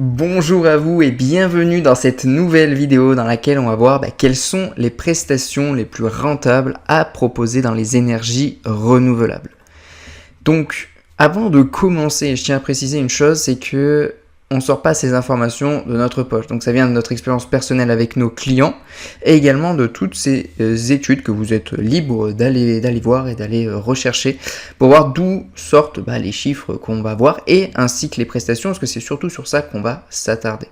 Bonjour à vous et bienvenue dans cette nouvelle vidéo dans laquelle on va voir quelles sont les prestations les plus rentables à proposer dans les énergies renouvelables. Donc avant de commencer, je tiens à préciser une chose, c'est que on ne sort pas ces informations de notre poche. Donc ça vient de notre expérience personnelle avec nos clients et également de toutes ces études que vous êtes libre d'aller voir et d'aller rechercher pour voir d'où sortent les chiffres qu'on va voir et ainsi que les prestations, parce que c'est surtout sur ça qu'on va s'attarder.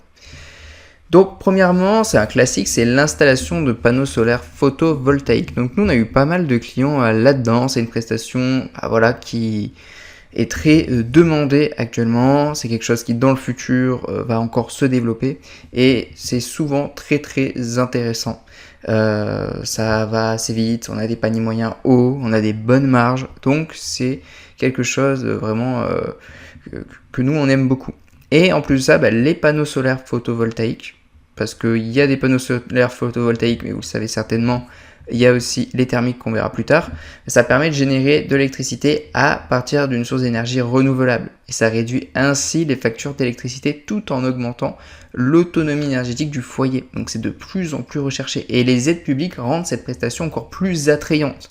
Donc premièrement, c'est un classique, c'est l'installation de panneaux solaires photovoltaïques. Donc nous on a eu pas mal de clients là-dedans, c'est une prestation qui est très demandé actuellement, c'est quelque chose qui dans le futur va encore se développer et c'est souvent très intéressant. Ça va assez vite, on a des paniers moyens hauts, on a des bonnes marges, donc c'est quelque chose vraiment que nous on aime beaucoup. Et en plus de ça, les panneaux solaires photovoltaïques, parce qu'il y a des panneaux solaires photovoltaïques, mais vous le savez certainement, il y a aussi les thermiques qu'on verra plus tard. Ça permet de générer de l'électricité à partir d'une source d'énergie renouvelable. Et ça réduit ainsi les factures d'électricité tout en augmentant l'autonomie énergétique du foyer. Donc c'est de plus en plus recherché. Et les aides publiques rendent cette prestation encore plus attrayante.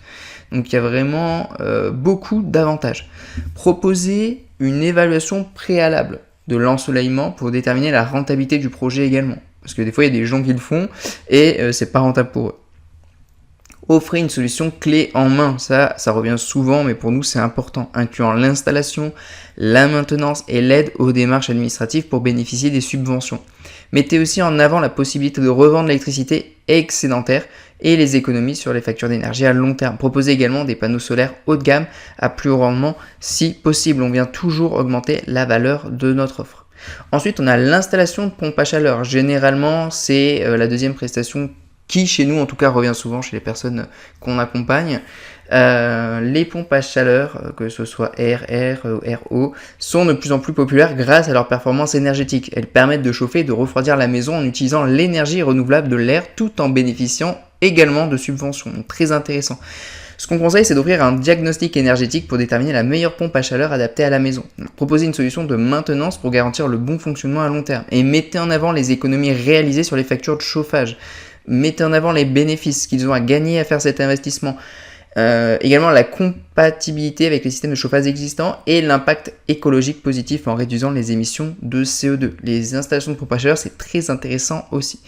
Donc il y a vraiment beaucoup d'avantages. Proposer une évaluation préalable de l'ensoleillement pour déterminer la rentabilité du projet également. Parce que des fois il y a des gens qui le font et c'est pas rentable pour eux. Offrez une solution clé en main, ça revient souvent, mais pour nous c'est important, incluant l'installation, la maintenance et l'aide aux démarches administratives pour bénéficier des subventions. Mettez aussi en avant la possibilité de revendre l'électricité excédentaire et les économies sur les factures d'énergie à long terme. Proposez également des panneaux solaires haut de gamme à plus haut rendement si possible. On vient toujours augmenter la valeur de notre offre. Ensuite, on a l'installation de pompes à chaleur. Généralement, c'est la deuxième prestation qui chez nous en tout cas revient souvent chez les personnes qu'on accompagne. Les pompes à chaleur, que ce soit RR ou RO, sont de plus en plus populaires grâce à leur performance énergétique. Elles permettent de chauffer et de refroidir la maison en utilisant l'énergie renouvelable de l'air tout en bénéficiant également de subventions. Donc très intéressant. Ce qu'on conseille, c'est d'offrir un diagnostic énergétique pour déterminer la meilleure pompe à chaleur adaptée à la maison. Proposez une solution de maintenance pour garantir le bon fonctionnement à long terme. Et mettez en avant les économies réalisées sur les factures de chauffage. Mettez en avant les bénéfices qu'ils ont à gagner à faire cet investissement. Également la compatibilité avec les systèmes de chauffage existants et l'impact écologique positif en réduisant les émissions de CO2. Les installations de pompes à chaleur, c'est très intéressant aussi.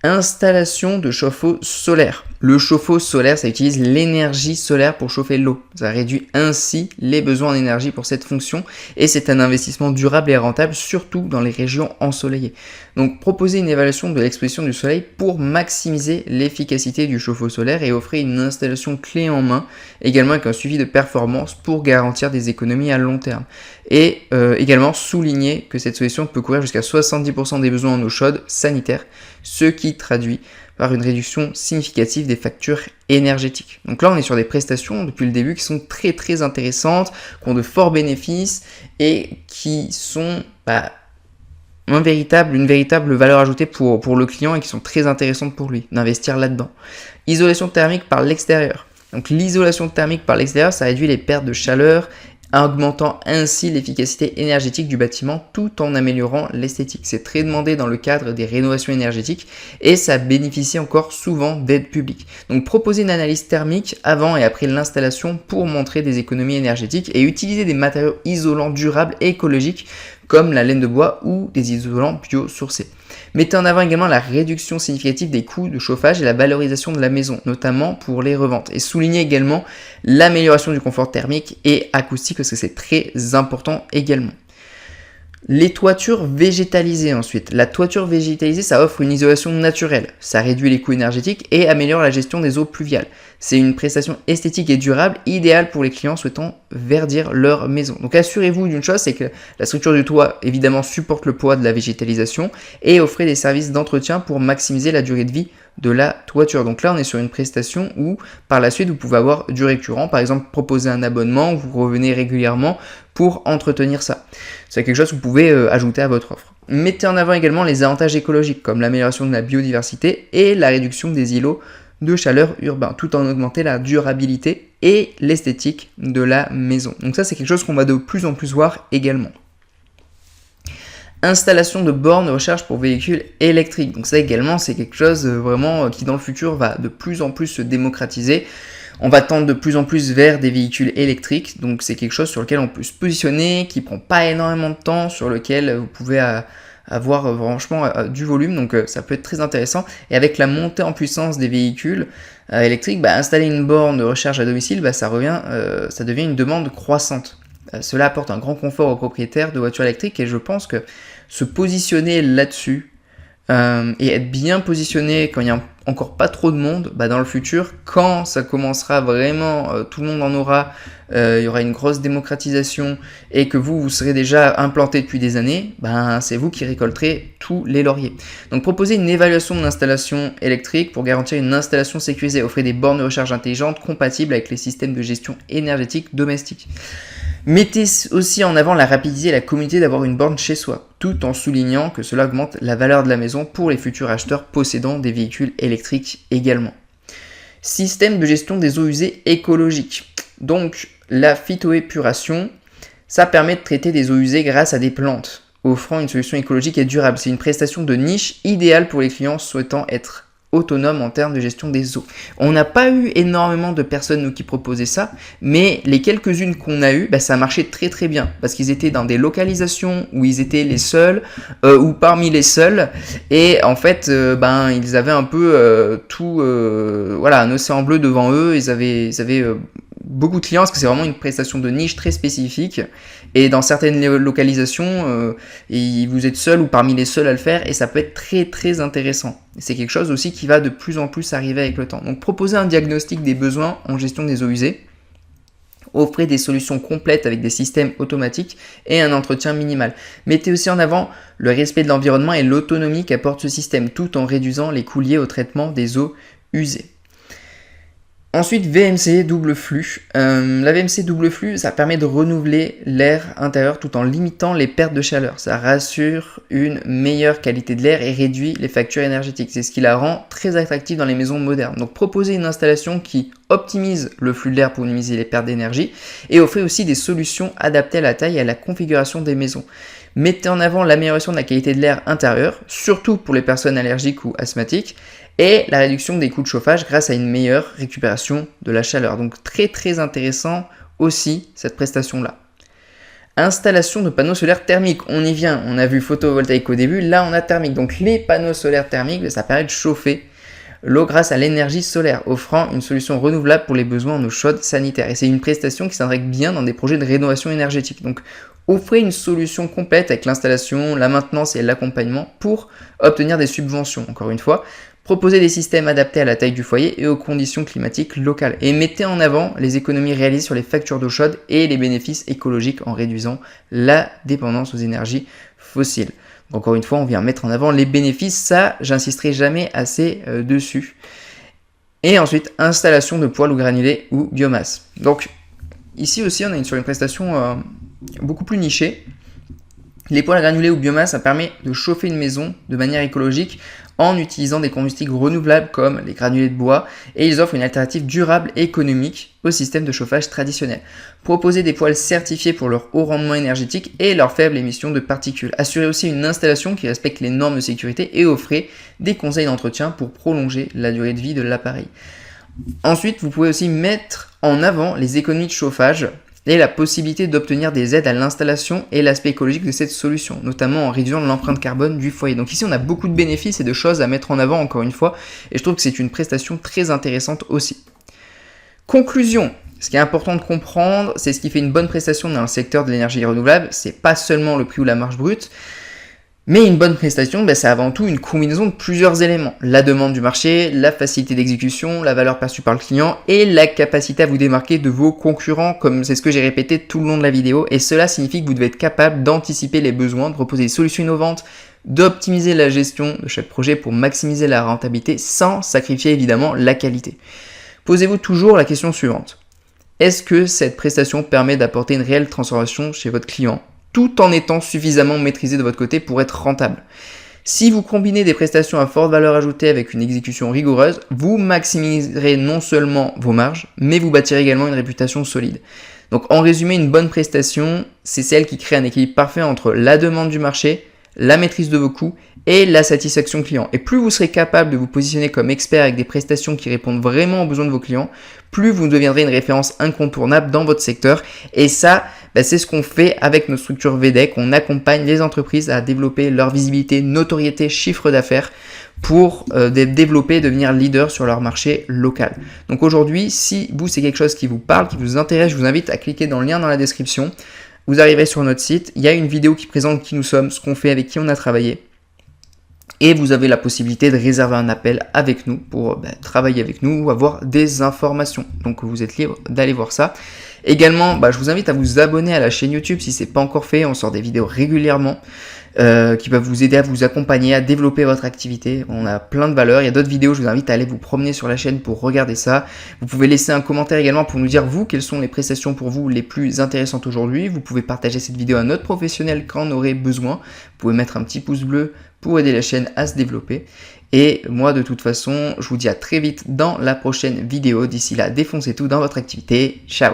Installation de chauffe-eau solaire. Le chauffe-eau solaire, ça utilise l'énergie solaire pour chauffer l'eau. Ça réduit ainsi les besoins en énergie pour cette fonction et c'est un investissement durable et rentable, surtout dans les régions ensoleillées. Donc, proposez une évaluation de l'exposition du soleil pour maximiser l'efficacité du chauffe-eau solaire et offrez une installation clé en main, également avec un suivi de performance pour garantir des économies à long terme. Et également souligner que cette solution peut couvrir jusqu'à 70% des besoins en eau chaude sanitaire, ce qui traduit par une réduction significative des factures énergétiques. Donc là, on est sur des prestations depuis le début qui sont très intéressantes, qui ont de forts bénéfices et qui sont une véritable valeur ajoutée pour le client et qui sont très intéressantes pour lui d'investir là-dedans. Isolation thermique par l'extérieur. Donc l'isolation thermique par l'extérieur, ça réduit les pertes de chaleur, augmentant ainsi l'efficacité énergétique du bâtiment tout en améliorant l'esthétique. C'est très demandé dans le cadre des rénovations énergétiques et ça bénéficie encore souvent d'aides publiques. Donc proposez une analyse thermique avant et après l'installation pour montrer des économies énergétiques et utiliser des matériaux isolants durables et écologiques comme la laine de bois ou des isolants biosourcés. Mettez en avant également la réduction significative des coûts de chauffage et la valorisation de la maison, notamment pour les reventes. Et soulignez également l'amélioration du confort thermique et acoustique parce que c'est très important également. Les toitures végétalisées ensuite. La toiture végétalisée, ça offre une isolation naturelle. Ça réduit les coûts énergétiques et améliore la gestion des eaux pluviales. C'est une prestation esthétique et durable, idéale pour les clients souhaitant verdir leur maison. Donc assurez-vous d'une chose, c'est que la structure du toit évidemment supporte le poids de la végétalisation et offrez des services d'entretien pour maximiser la durée de vie de la toiture. Donc là, on est sur une prestation où par la suite, vous pouvez avoir du récurrent. Par exemple, proposer un abonnement, vous revenez régulièrement pour entretenir ça. C'est quelque chose que vous pouvez ajouter à votre offre. Mettez en avant également les avantages écologiques comme l'amélioration de la biodiversité et la réduction des îlots de chaleur urbain, tout en augmentant la durabilité et l'esthétique de la maison. Donc ça, c'est quelque chose qu'on va de plus en plus voir également. Installation de bornes de recharge pour véhicules électriques. Donc ça également, c'est quelque chose vraiment qui dans le futur va de plus en plus se démocratiser. On va tendre de plus en plus vers des véhicules électriques, donc c'est quelque chose sur lequel on peut se positionner, qui prend pas énormément de temps, sur lequel vous pouvez avoir franchement du volume, donc ça peut être très intéressant. Et avec la montée en puissance des véhicules électriques, installer une borne de recharge à domicile, ça devient une demande croissante. Cela apporte un grand confort aux propriétaires de voitures électriques et je pense que se positionner là-dessus et être bien positionné quand il n'y a encore pas trop de monde, dans le futur, quand ça commencera vraiment, tout le monde en aura, il y aura une grosse démocratisation et que vous serez déjà implanté depuis des années, c'est vous qui récolterez tous les lauriers. Donc proposez une évaluation de l'installation électrique pour garantir une installation sécurisée. Offrez des bornes de recharge intelligentes compatibles avec les systèmes de gestion énergétique domestiques. Mettez aussi en avant la rapidité et la communauté d'avoir une borne chez soi, tout en soulignant que cela augmente la valeur de la maison pour les futurs acheteurs possédant des véhicules électriques également. Système de gestion des eaux usées écologiques. Donc la phytoépuration, ça permet de traiter des eaux usées grâce à des plantes, offrant une solution écologique et durable. C'est une prestation de niche idéale pour les clients souhaitant être autonome en termes de gestion des eaux. On n'a pas eu énormément de personnes nous qui proposaient ça, mais les quelques-unes qu'on a eues, ça marchait très très bien, parce qu'ils étaient dans des localisations où ils étaient les seuls, ou parmi les seuls, et en fait, ils avaient un peu un océan bleu devant eux, ils avaient beaucoup de clients, parce que c'est vraiment une prestation de niche très spécifique, et dans certaines localisations, vous êtes seul ou parmi les seuls à le faire, et ça peut être très très intéressant. C'est quelque chose aussi qui va de plus en plus arriver avec le temps. Donc proposez un diagnostic des besoins en gestion des eaux usées, offrez des solutions complètes avec des systèmes automatiques et un entretien minimal. Mettez aussi en avant le respect de l'environnement et l'autonomie qu'apporte ce système, tout en réduisant les coûts liés au traitement des eaux usées. Ensuite, VMC double flux. La VMC double flux, ça permet de renouveler l'air intérieur tout en limitant les pertes de chaleur. Ça rassure une meilleure qualité de l'air et réduit les factures énergétiques. C'est ce qui la rend très attractive dans les maisons modernes. Donc proposez une installation qui optimise le flux de l'air pour minimiser les pertes d'énergie et offrez aussi des solutions adaptées à la taille et à la configuration des maisons. Mettez en avant l'amélioration de la qualité de l'air intérieur, surtout pour les personnes allergiques ou asthmatiques, et la réduction des coûts de chauffage grâce à une meilleure récupération de la chaleur. Donc très très intéressant aussi cette prestation-là. Installation de panneaux solaires thermiques, on y vient, on a vu photovoltaïque au début, là on a thermique. Donc les panneaux solaires thermiques, ça permet de chauffer l'eau grâce à l'énergie solaire, offrant une solution renouvelable pour les besoins en eau chaude sanitaire. Et c'est une prestation qui s'intègre bien dans des projets de rénovation énergétique. Donc offrez une solution complète avec l'installation, la maintenance et l'accompagnement pour obtenir des subventions, encore une fois. Proposez des systèmes adaptés à la taille du foyer et aux conditions climatiques locales. Et mettez en avant les économies réalisées sur les factures d'eau chaude et les bénéfices écologiques en réduisant la dépendance aux énergies fossiles. Donc, encore une fois, on vient mettre en avant les bénéfices. Ça, j'insisterai jamais assez dessus. Et ensuite, installation de poêles ou granulés ou biomasse. Donc, ici aussi, on est sur une prestation beaucoup plus nichée. Les poêles à granulés ou biomasse, ça permet de chauffer une maison de manière écologique en utilisant des combustibles renouvelables comme les granulés de bois et ils offrent une alternative durable et économique au système de chauffage traditionnel. Proposez des poêles certifiés pour leur haut rendement énergétique et leur faible émission de particules. Assurez aussi une installation qui respecte les normes de sécurité et offrez des conseils d'entretien pour prolonger la durée de vie de l'appareil. Ensuite, vous pouvez aussi mettre en avant les économies de chauffage et la possibilité d'obtenir des aides à l'installation et l'aspect écologique de cette solution, notamment en réduisant l'empreinte carbone du foyer. Donc ici, on a beaucoup de bénéfices et de choses à mettre en avant encore une fois, et je trouve que c'est une prestation très intéressante aussi. Conclusion, ce qui est important de comprendre, c'est ce qui fait une bonne prestation dans le secteur de l'énergie renouvelable, c'est pas seulement le prix ou la marge brute, mais une bonne prestation, c'est avant tout une combinaison de plusieurs éléments. La demande du marché, la facilité d'exécution, la valeur perçue par le client et la capacité à vous démarquer de vos concurrents, comme c'est ce que j'ai répété tout le long de la vidéo. Et cela signifie que vous devez être capable d'anticiper les besoins, de proposer des solutions innovantes, d'optimiser la gestion de chaque projet pour maximiser la rentabilité sans sacrifier évidemment la qualité. Posez-vous toujours la question suivante. Est-ce que cette prestation permet d'apporter une réelle transformation chez votre client tout en étant suffisamment maîtrisé de votre côté pour être rentable? Si vous combinez des prestations à forte valeur ajoutée avec une exécution rigoureuse, vous maximiserez non seulement vos marges, mais vous bâtirez également une réputation solide. Donc en résumé, une bonne prestation, c'est celle qui crée un équilibre parfait entre la demande du marché, la maîtrise de vos coûts et la satisfaction client. Et plus vous serez capable de vous positionner comme expert avec des prestations qui répondent vraiment aux besoins de vos clients, plus vous deviendrez une référence incontournable dans votre secteur. Et ça, c'est ce qu'on fait avec notre structure VDEC. On accompagne les entreprises à développer leur visibilité, notoriété, chiffre d'affaires pour développer et devenir leader sur leur marché local. Donc aujourd'hui, si vous, c'est quelque chose qui vous parle, qui vous intéresse, je vous invite à cliquer dans le lien dans la description. Vous arriverez sur notre site, il y a une vidéo qui présente qui nous sommes, ce qu'on fait, avec qui on a travaillé. Et vous avez la possibilité de réserver un appel avec nous pour travailler avec nous ou avoir des informations. Donc vous êtes libre d'aller voir ça. Également, je vous invite à vous abonner à la chaîne YouTube si ce n'est pas encore fait. On sort des vidéos régulièrement qui peuvent vous aider à vous accompagner, à développer votre activité. On a plein de valeurs. Il y a d'autres vidéos. Je vous invite à aller vous promener sur la chaîne pour regarder ça. Vous pouvez laisser un commentaire également pour nous dire, vous, quelles sont les prestations pour vous les plus intéressantes aujourd'hui. Vous pouvez partager cette vidéo à un autre professionnel quand on aurait besoin. Vous pouvez mettre un petit pouce bleu pour aider la chaîne à se développer. Et moi, de toute façon, je vous dis à très vite dans la prochaine vidéo. D'ici là, défoncez tout dans votre activité. Ciao!